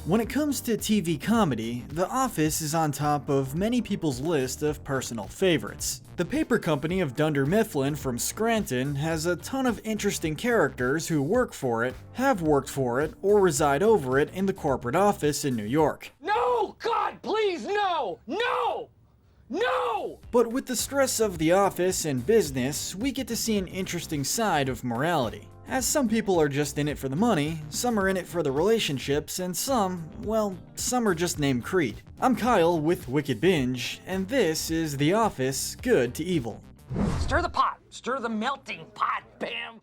When it comes to TV comedy, The Office is on top of many people's list of personal favorites. The paper company of Dunder Mifflin from Scranton has a ton of interesting characters who work for it, have worked for it, or reside over it in the corporate office in New York. No! God, please, no! No! No! But with the stress of the office and business, we get to see an interesting side of morality. As some people are just in it for the money, some are in it for the relationships, and some are just named Creed. I'm Kyle with Wicked Binge, and this is The Office Good to Evil. Stir the pot. Stir the melting pot, Pam.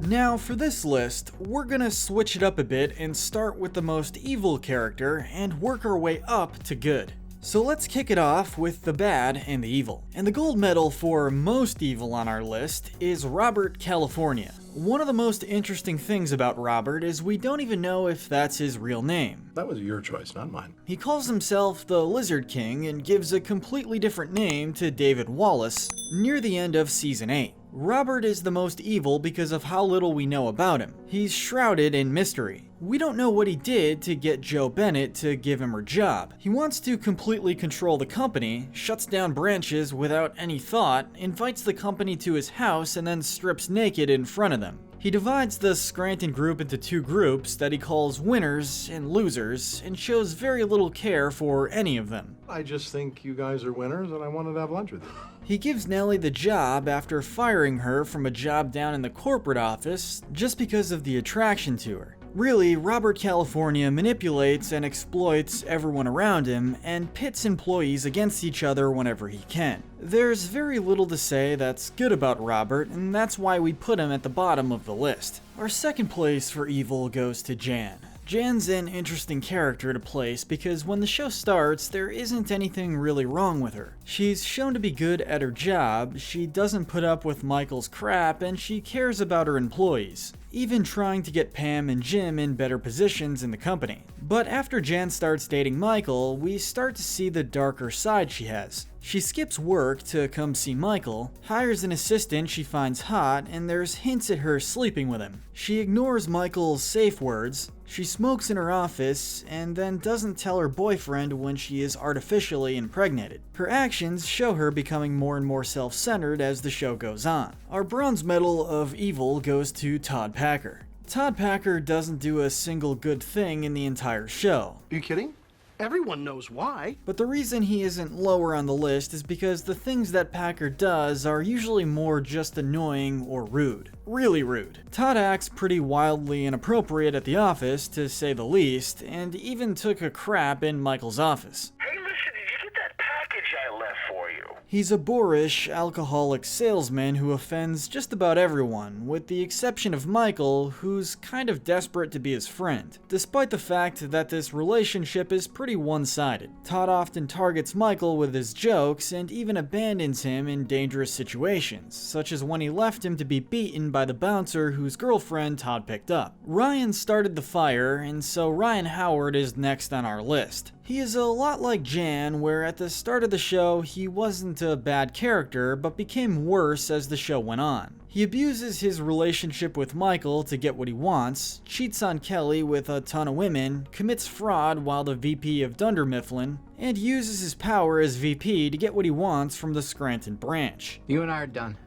Now for this list, we're gonna switch it up a bit and start with the most evil character and work our way up to good. So let's kick it off with the bad and the evil. And the gold medal for most evil on our list is Robert California. One of the most interesting things about Robert is we don't even know if that's his real name. That was your choice, not mine. He calls himself the Lizard King and gives a completely different name to David Wallace near the end of season 8. Robert is the most evil because of how little we know about him. He's shrouded in mystery. We don't know what he did to get Jo Bennett to give him her job. He wants to completely control the company, shuts down branches without any thought, invites the company to his house, and then strips naked in front of them. He divides the Scranton group into two groups that he calls winners and losers, and shows very little care for any of them. I just think you guys are winners and I wanted to have lunch with you. He gives Nellie the job after firing her from a job down in the corporate office just because of the attraction to her. Really, Robert California manipulates and exploits everyone around him and pits employees against each other whenever he can. There's very little to say that's good about Robert, and that's why we put him at the bottom of the list. Our second place for evil goes to Jan. Jan's an interesting character to place because when the show starts, there isn't anything really wrong with her. She's shown to be good at her job, she doesn't put up with Michael's crap, and she cares about her employees, even trying to get Pam and Jim in better positions in the company. But after Jan starts dating Michael, we start to see the darker side she has. She skips work to come see Michael, hires an assistant she finds hot, and there's hints at her sleeping with him. She ignores Michael's safe words, she smokes in her office, and then doesn't tell her boyfriend when she is artificially impregnated. Her actions show her becoming more and more self-centered as the show goes on. Our bronze medal of evil goes to Todd Packer. Todd Packer doesn't do a single good thing in the entire show. Are you kidding? Everyone knows why. But the reason he isn't lower on the list is because the things that Packer does are usually more just annoying or rude. Really rude. Todd acts pretty wildly inappropriate at the office, to say the least, and even took a crap in Michael's office. Hey, listen, did you get that package I left for you? He's a boorish, alcoholic salesman who offends just about everyone, with the exception of Michael, who's kind of desperate to be his friend, despite the fact that this relationship is pretty one-sided. Todd often targets Michael with his jokes and even abandons him in dangerous situations, such as when he left him to be beaten by the bouncer whose girlfriend Todd picked up. Ryan started the fire, and so Ryan Howard is next on our list. He is a lot like Jan, where at the start of the show he wasn't a bad character, but became worse as the show went on. He abuses his relationship with Michael to get what he wants, cheats on Kelly with a ton of women, commits fraud while the VP of Dunder Mifflin, and uses his power as VP to get what he wants from the Scranton branch. You and I are done.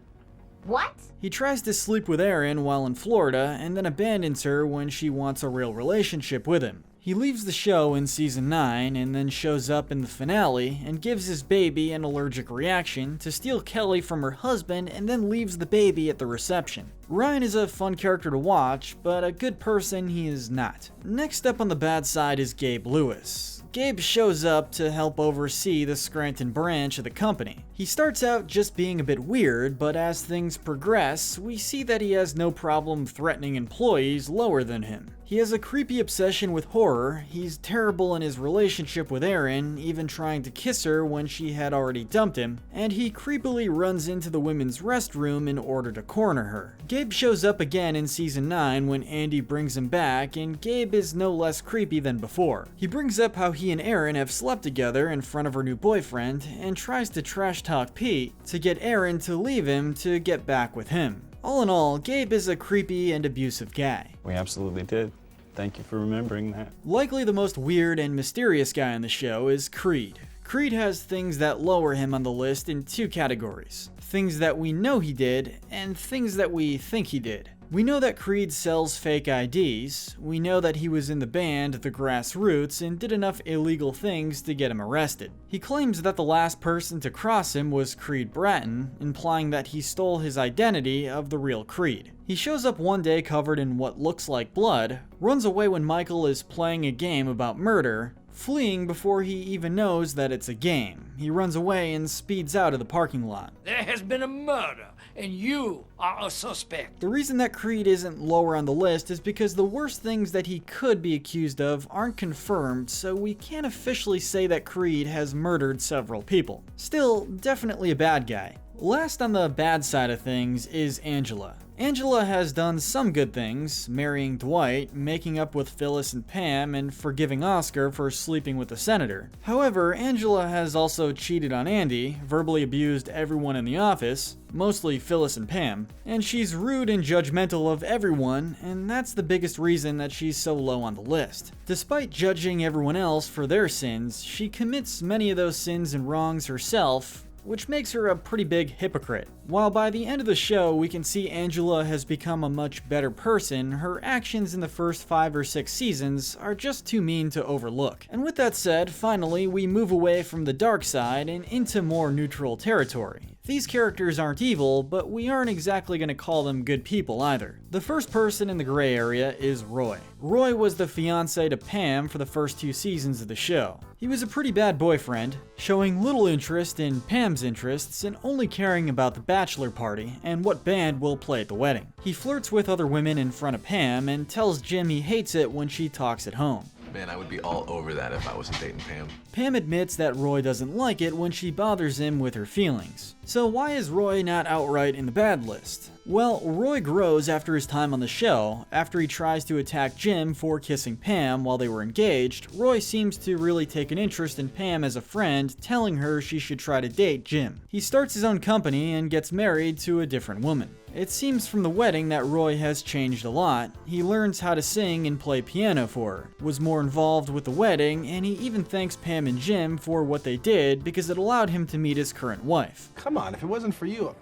What? He tries to sleep with Erin while in Florida and then abandons her when she wants a real relationship with him. He leaves the show in season 9 and then shows up in the finale and gives his baby an allergic reaction to steal Kelly from her husband and then leaves the baby at the reception. Ryan is a fun character to watch, but a good person he is not. Next up on the bad side is Gabe Lewis. Gabe shows up to help oversee the Scranton branch of the company. He starts out just being a bit weird, but as things progress, we see that he has no problem threatening employees lower than him. He has a creepy obsession with horror, he's terrible in his relationship with Erin, even trying to kiss her when she had already dumped him, and he creepily runs into the women's restroom in order to corner her. Gabe shows up again in season 9 when Andy brings him back, and Gabe is no less creepy than before. He brings up how he and Erin have slept together in front of her new boyfriend, and tries to trash talk Pete to get Erin to leave him to get back with him. All in all, Gabe is a creepy and abusive guy. We absolutely did. Thank you for remembering that. Likely the most weird and mysterious guy on the show is Creed. Creed has things that lower him on the list in two categories. Things that we know he did, and things that we think he did. We know that Creed sells fake IDs, we know that he was in the band The Grassroots and did enough illegal things to get him arrested. He claims that the last person to cross him was Creed Bratton, implying that he stole his identity of the real Creed. He shows up one day covered in what looks like blood, runs away when Michael is playing a game about murder, fleeing before he even knows that it's a game. He runs away and speeds out of the parking lot. There has been a murder, and you are a suspect. The reason that Creed isn't lower on the list is because the worst things that he could be accused of aren't confirmed, so we can't officially say that Creed has murdered several people. Still, definitely a bad guy. Last on the bad side of things is Angela. Angela has done some good things, marrying Dwight, making up with Phyllis and Pam, and forgiving Oscar for sleeping with the senator. However, Angela has also cheated on Andy, verbally abused everyone in the office, mostly Phyllis and Pam, and she's rude and judgmental of everyone, and that's the biggest reason that she's so low on the list. Despite judging everyone else for their sins, she commits many of those sins and wrongs herself, which makes her a pretty big hypocrite. While by the end of the show we can see Angela has become a much better person, her actions in the first 5 or 6 seasons are just too mean to overlook. And with that said, finally we move away from the dark side and into more neutral territory. These characters aren't evil, but we aren't exactly going to call them good people either. The first person in the gray area is Roy. Roy was the fiancé to Pam for the first 2 seasons of the show. He was a pretty bad boyfriend, showing little interest in Pam's interests and only caring about the bachelor party and what band will play at the wedding. He flirts with other women in front of Pam and tells Jim he hates it when she talks at home. Man, I would be all over that if I wasn't dating Pam. Pam admits that Roy doesn't like it when she bothers him with her feelings. So why is Roy not outright in the bad list? Well, Roy grows after his time on the show. After he tries to attack Jim for kissing Pam while they were engaged, Roy seems to really take an interest in Pam as a friend, telling her she should try to date Jim. He starts his own company and gets married to a different woman. It seems from the wedding that Roy has changed a lot. He learns how to sing and play piano for her, was more involved with the wedding, and he even thanks Pam and Jim for what they did because it allowed him to meet his current wife. Come on, if it wasn't for you,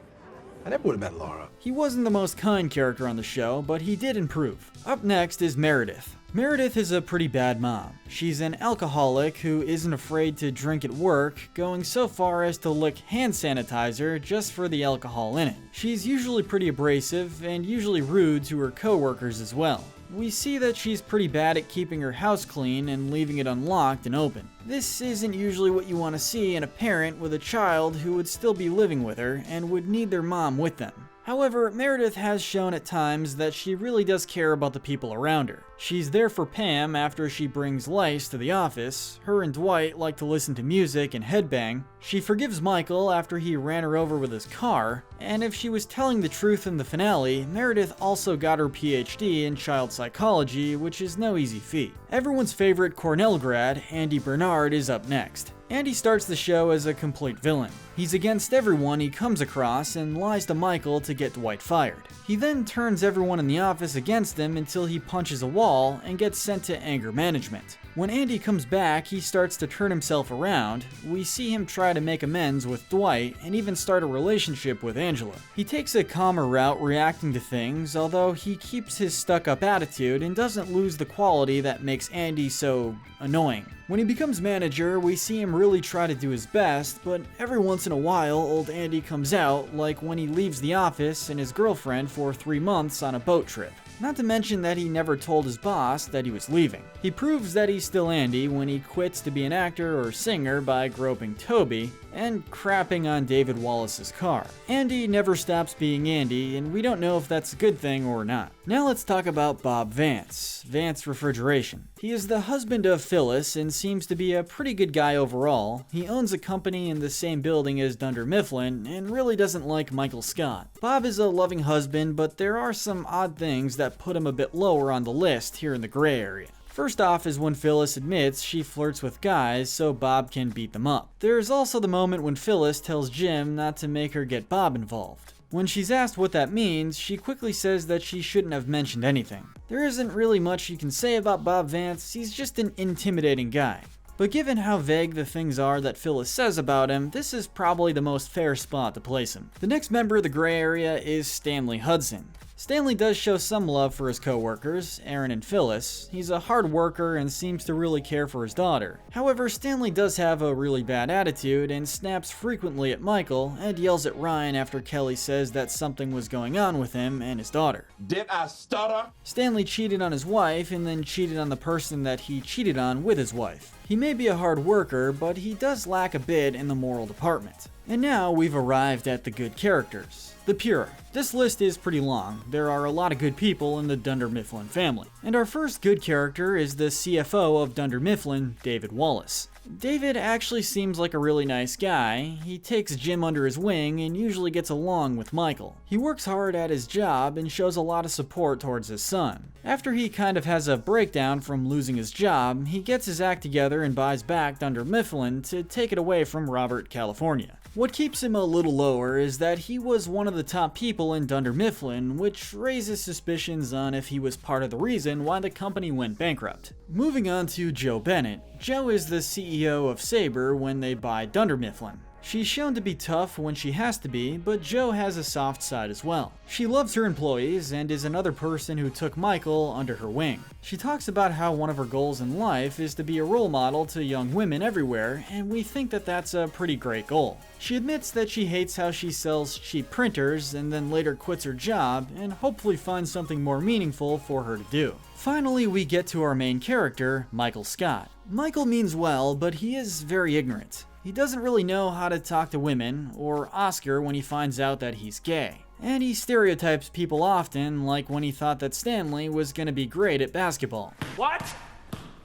I never would have met Laura. He wasn't the most kind character on the show, but he did improve. Up next is Meredith. Meredith is a pretty bad mom. She's an alcoholic who isn't afraid to drink at work, going so far as to lick hand sanitizer just for the alcohol in it. She's usually pretty abrasive and usually rude to her coworkers as well. We see that she's pretty bad at keeping her house clean and leaving it unlocked and open. This isn't usually what you want to see in a parent with a child who would still be living with her and would need their mom with them. However, Meredith has shown at times that she really does care about the people around her. She's there for Pam after she brings lice to the office. Her and Dwight like to listen to music and headbang. She forgives Michael after he ran her over with his car. And if she was telling the truth in the finale, Meredith also got her PhD in child psychology, which is no easy feat. Everyone's favorite Cornell grad, Andy Bernard, is up next. Andy starts the show as a complete villain. He's against everyone he comes across and lies to Michael to get Dwight fired. He then turns everyone in the office against him until he punches a wall and gets sent to anger management. When Andy comes back, he starts to turn himself around. We see him try to make amends with Dwight and even start a relationship with Angela. He takes a calmer route reacting to things, although he keeps his stuck-up attitude and doesn't lose the quality that makes Andy so annoying. When he becomes manager, we see him really try to do his best, but every once in a while, old Andy comes out, like when he leaves the office and his girlfriend for 3 months on a boat trip. Not to mention that he never told his boss that he was leaving. He proves that he's still Andy when he quits to be an actor or singer by groping Toby and crapping on David Wallace's car. Andy never stops being Andy, and we don't know if that's a good thing or not. Now let's talk about Bob Vance, Vance Refrigeration. He is the husband of Phyllis and seems to be a pretty good guy overall. He owns a company in the same building as Dunder Mifflin and really doesn't like Michael Scott. Bob is a loving husband, but there are some odd things that put him a bit lower on the list here in the gray area. First off is when Phyllis admits she flirts with guys so Bob can beat them up. There's also the moment when Phyllis tells Jim not to make her get Bob involved. When she's asked what that means, she quickly says that she shouldn't have mentioned anything. There isn't really much you can say about Bob Vance, he's just an intimidating guy. But given how vague the things are that Phyllis says about him, this is probably the most fair spot to place him. The next member of the gray area is Stanley Hudson. Stanley does show some love for his co-workers, Erin and Phyllis. He's a hard worker and seems to really care for his daughter. However, Stanley does have a really bad attitude and snaps frequently at Michael and yells at Ryan after Kelly says that something was going on with him and his daughter. Did I stutter? Stanley cheated on his wife and then cheated on the person that he cheated on with his wife. He may be a hard worker, but he does lack a bit in the moral department. And now we've arrived at the good characters. The pure. This list is pretty long. There are a lot of good people in the Dunder Mifflin family. And our first good character is the CFO of Dunder Mifflin, David Wallace. David actually seems like a really nice guy. He takes Jim under his wing and usually gets along with Michael. He works hard at his job and shows a lot of support towards his son. After he kind of has a breakdown from losing his job, he gets his act together and buys back Dunder Mifflin to take it away from Robert California. What keeps him a little lower is that he was one of the top people in Dunder Mifflin, which raises suspicions on if he was part of the reason why the company went bankrupt. Moving on to Joe Bennett. Joe is the CEO of Sabre when they buy Dunder Mifflin. She's shown to be tough when she has to be, but Joe has a soft side as well. She loves her employees and is another person who took Michael under her wing. She talks about how one of her goals in life is to be a role model to young women everywhere, and we think that that's a pretty great goal. She admits that she hates how she sells cheap printers and then later quits her job and hopefully finds something more meaningful for her to do. Finally, we get to our main character, Michael Scott. Michael means well, but he is very ignorant. He doesn't really know how to talk to women, or Oscar when he finds out that he's gay. And he stereotypes people often, like when he thought that Stanley was gonna be great at basketball. What?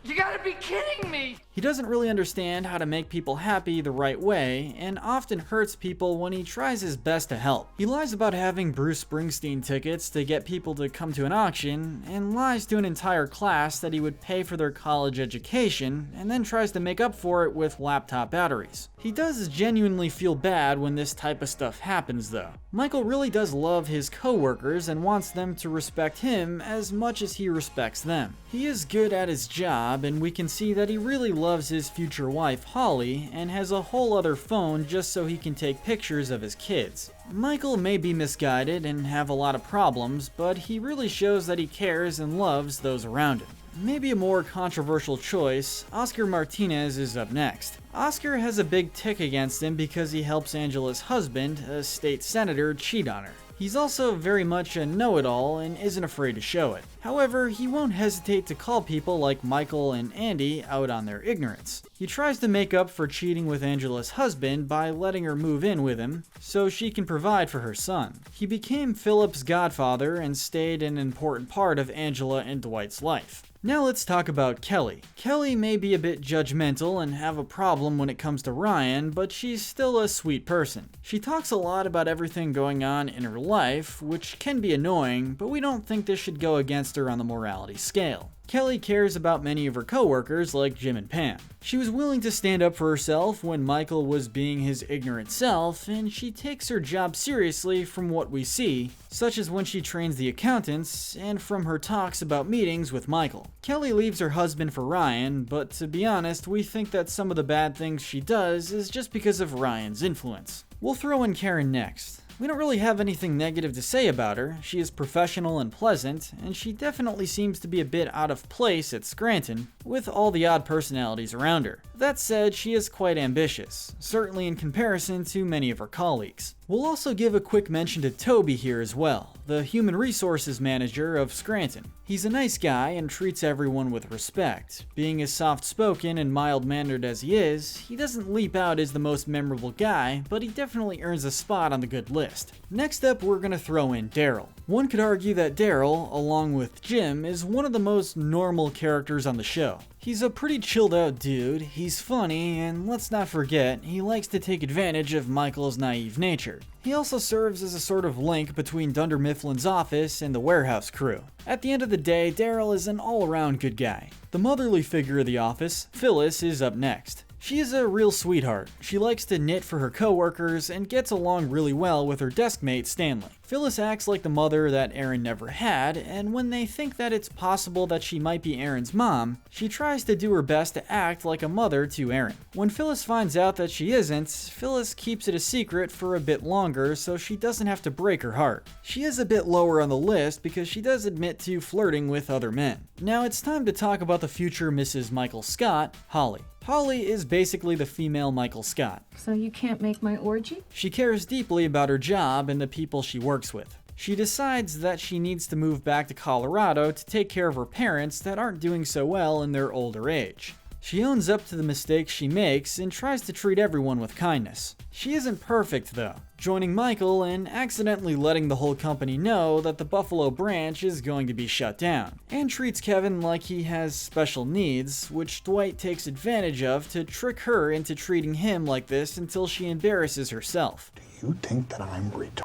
You gotta be kidding me! He doesn't really understand how to make people happy the right way, and often hurts people when he tries his best to help. He lies about having Bruce Springsteen tickets to get people to come to an auction, and lies to an entire class that he would pay for their college education, and then tries to make up for it with laptop batteries. He does genuinely feel bad when this type of stuff happens though. Michael really does love his co-workers and wants them to respect him as much as he respects them. He is good at his job, and we can see that he really loves his future wife Holly and has a whole other phone just so he can take pictures of his kids. Michael may be misguided and have a lot of problems, but he really shows that he cares and loves those around him. Maybe a more controversial choice, Oscar Martinez is up next. Oscar has a big tick against him because he helps Angela's husband, a state senator, cheat on her. He's also very much a know-it-all and isn't afraid to show it. However, he won't hesitate to call people like Michael and Andy out on their ignorance. He tries to make up for cheating with Angela's husband by letting her move in with him so she can provide for her son. He became Philip's godfather and stayed an important part of Angela and Dwight's life. Now let's talk about Kelly. Kelly may be a bit judgmental and have a problem when it comes to Ryan, but she's still a sweet person. She talks a lot about everything going on in her life, which can be annoying, but we don't think this should go against her on the morality scale. Kelly cares about many of her co-workers like Jim and Pam. She was willing to stand up for herself when Michael was being his ignorant self, and she takes her job seriously from what we see, such as when she trains the accountants and from her talks about meetings with Michael. Kelly leaves her husband for Ryan, but to be honest, we think that some of the bad things she does is just because of Ryan's influence. We'll throw in Karen next. We don't really have anything negative to say about her. She is professional and pleasant, and she definitely seems to be a bit out of place at Scranton, with all the odd personalities around her. That said, she is quite ambitious, certainly in comparison to many of her colleagues. We'll also give a quick mention to Toby here as well, the human resources manager of Scranton. He's a nice guy and treats everyone with respect. Being as soft-spoken and mild-mannered as he is, he doesn't leap out as the most memorable guy, but he definitely earns a spot on the good list. Next up, we're gonna throw in Daryl. One could argue that Daryl, along with Jim, is one of the most normal characters on the show. He's a pretty chilled out dude, he's funny, and let's not forget, he likes to take advantage of Michael's naive nature. He also serves as a sort of link between Dunder Mifflin's office and the warehouse crew. At the end of the day, Daryl is an all-around good guy. The motherly figure of the office, Phyllis, is up next. She is a real sweetheart. She likes to knit for her coworkers and gets along really well with her desk mate Stanley. Phyllis acts like the mother that Erin never had, and when they think that it's possible that she might be Erin's mom, she tries to do her best to act like a mother to Erin. When Phyllis finds out that she isn't, Phyllis keeps it a secret for a bit longer so she doesn't have to break her heart. She is a bit lower on the list because she does admit to flirting with other men. Now it's time to talk about the future Mrs. Michael Scott, Holly. Holly is basically the female Michael Scott. So you can't make my orgy? She cares deeply about her job and the people she works with. She decides that she needs to move back to Colorado to take care of her parents that aren't doing so well in their older age. She owns up to the mistakes she makes and tries to treat everyone with kindness. She isn't perfect though, joining Michael and accidentally letting the whole company know that the Buffalo branch is going to be shut down, and treats Kevin like he has special needs, which Dwight takes advantage of to trick her into treating him like this until she embarrasses herself. Do you think that I'm retarded?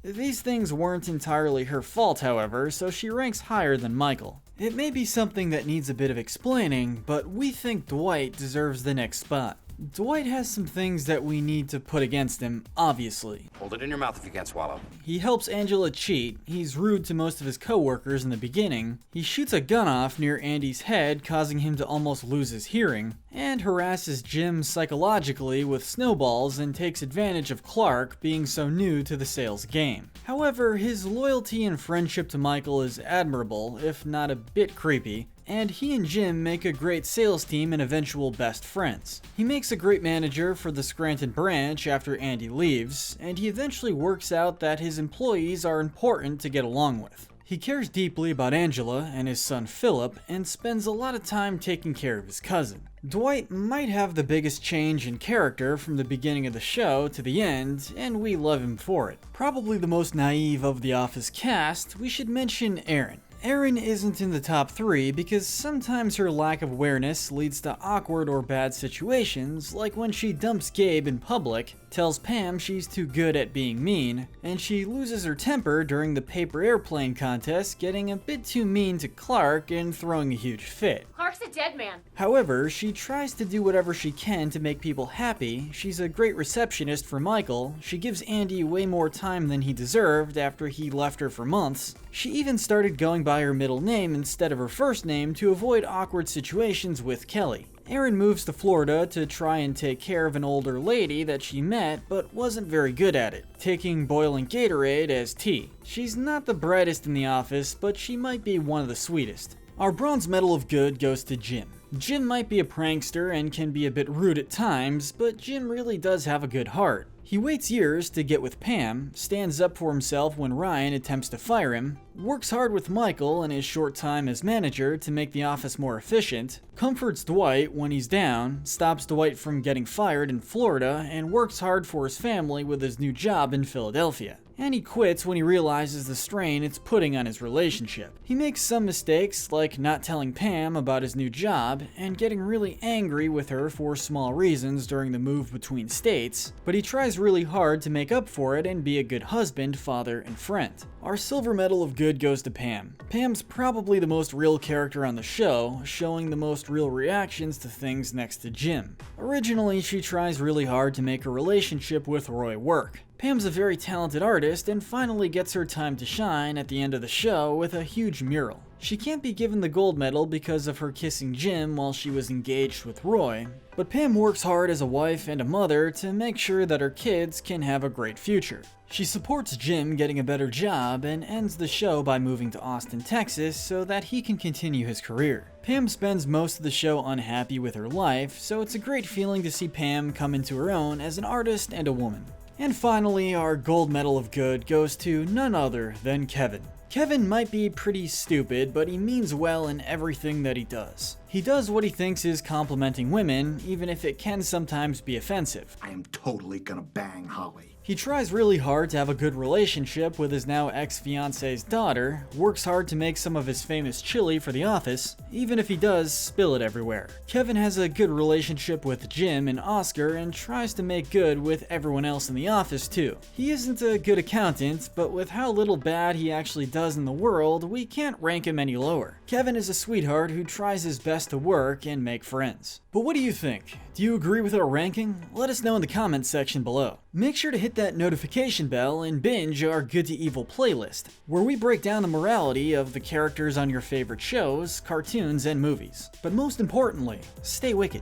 These things weren't entirely her fault, however, so she ranks higher than Michael. It may be something that needs a bit of explaining, but we think Dwight deserves the next spot. Dwight has some things that we need to put against him, obviously. Hold it in your mouth if you can't swallow. He helps Angela cheat, he's rude to most of his coworkers in the beginning, he shoots a gun off near Andy's head causing him to almost lose his hearing, and harasses Jim psychologically with snowballs and takes advantage of Clark being so new to the sales game. However, his loyalty and friendship to Michael is admirable, if not a bit creepy, and he and Jim make a great sales team and eventual best friends. He makes a great manager for the Scranton branch after Andy leaves, and he eventually works out that his employees are important to get along with. He cares deeply about Angela and his son Philip, and spends a lot of time taking care of his cousin. Dwight might have the biggest change in character from the beginning of the show to the end, and we love him for it. Probably the most naive of the Office cast, we should mention Erin. Erin isn't in the top 3 because sometimes her lack of awareness leads to awkward or bad situations, like when she dumps Gabe in public, tells Pam she's too good at being mean, and she loses her temper during the paper airplane contest, getting a bit too mean to Clark and throwing a huge fit. Clark's a dead man. However, she tries to do whatever she can to make people happy, she's a great receptionist for Michael, she gives Andy way more time than he deserved after he left her for months, she even started going by her middle name instead of her first name to avoid awkward situations with Kelly. Erin moves to Florida to try and take care of an older lady that she met but wasn't very good at it, taking boiling Gatorade as tea. She's not the brightest in the office, but she might be one of the sweetest. Our bronze medal of good goes to Jim. Jim might be a prankster and can be a bit rude at times, but Jim really does have a good heart. He waits years to get with Pam, stands up for himself when Ryan attempts to fire him, works hard with Michael in his short time as manager to make the office more efficient, comforts Dwight when he's down, stops Dwight from getting fired in Florida, and works hard for his family with his new job in Philadelphia. And he quits when he realizes the strain it's putting on his relationship. He makes some mistakes, like not telling Pam about his new job, and getting really angry with her for small reasons during the move between states, but he tries really hard to make up for it and be a good husband, father, and friend. Our silver medal of good goes to Pam. Pam's probably the most real character on the show, showing the most real reactions to things next to Jim. Originally, she tries really hard to make her relationship with Roy work. Pam's a very talented artist and finally gets her time to shine at the end of the show with a huge mural. She can't be given the gold medal because of her kissing Jim while she was engaged with Roy, but Pam works hard as a wife and a mother to make sure that her kids can have a great future. She supports Jim getting a better job and ends the show by moving to Austin, Texas so that he can continue his career. Pam spends most of the show unhappy with her life, so it's a great feeling to see Pam come into her own as an artist and a woman. And finally, our gold medal of good goes to none other than Kevin. Kevin might be pretty stupid, but he means well in everything that he does. He does what he thinks is complimenting women, even if it can sometimes be offensive. I am totally gonna bang Holly. He tries really hard to have a good relationship with his now ex-fiance's daughter, works hard to make some of his famous chili for the office, even if he does spill it everywhere. Kevin has a good relationship with Jim and Oscar and tries to make good with everyone else in the office too. He isn't a good accountant, but with how little bad he actually does in the world, we can't rank him any lower. Kevin is a sweetheart who tries his best to work and make friends. But what do you think? Do you agree with our ranking? Let us know in the comments section below. Make sure to hit that notification bell and binge our Good to Evil playlist, where we break down the morality of the characters on your favorite shows, cartoons, and movies. But most importantly, stay wicked.